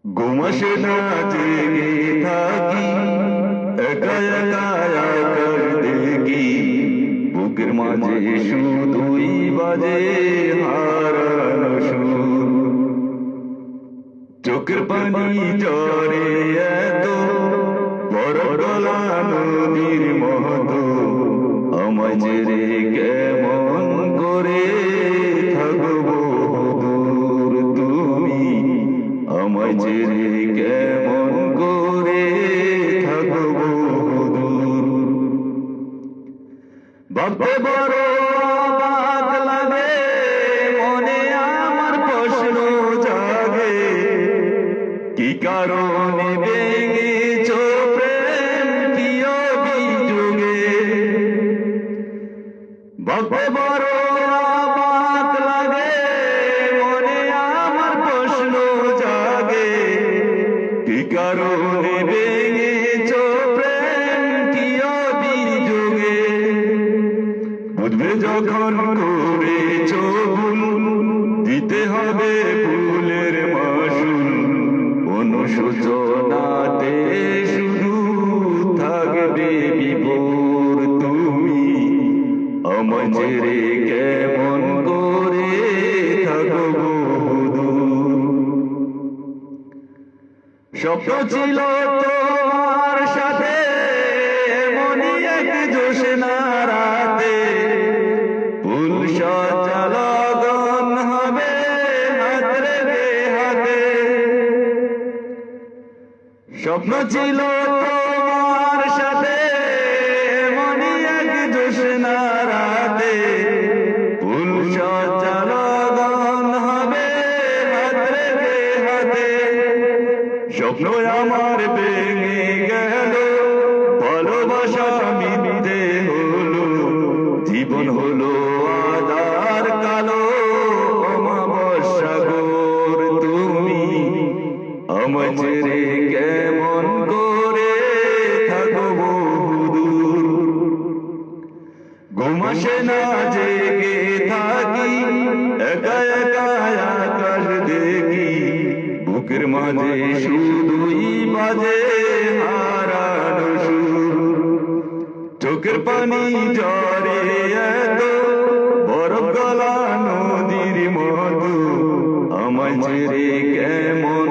ঘুমাসে না জেগে থাকি, একা একা আকাশ দেখি, বুকের মাঝে শুধুই বাজে হারানো সুর। চোখের পানি ঝরে এত, বড় গলা নদীর মতো, আমায় ছেড়ে কেমন করে থাকবো দূর তুমি, আমায় ছেড়ে কেমন করে থাকবো দূর। ভাবতে বড় অবাক লাগে, মনে আমার প্রশ্ন জাগে, কি কারণে ভেঙেছ প্রেম কি অভিযোগে। ভাবতে বড় অবাক লাগে, মনে আমার প্রশ্ন জাগে, কি কারণে ভেঙেছ প্রেম কি অভিযোগে। বুঝবে যখন করেছ ভুল, দিতে হবে ভুলের মাসুল। অনুশোচনাতে শুধু থাকবে বিভোর তুমি, আমায় ছেড়ে কেমন করে থাকবো দূর। স্বপ্ন ছিল তোমার সাথে এমনই এক জোছনা রাতে, ফুল সজ্জা লগন হবে হাত রেখে হাতে। স্বপ্ন ছিল তোমার সাথে এমনই এক জোছনা রাতে, ফুল সজ্জা লগন হবে হাত রেখে হাতে। স্বপ্ন আমার ভেঙে গেল, ভালোবাসা মিথ্যে হলো, জীবন হলো আধার কালো অমাবস্যা ঘোর তুমি, আমায় ছেড়ে কেমন করে থাকবো দূর। ঘুমাসে না জেগে থাকি, একা একা আকাশ দেখি, বুকের মাঝে শুধুই বাজে হারানো সুর। চোখের পানি ঝরে এত, বরফ গলা নদীর মতো, আমায় ছেড়ে কেমন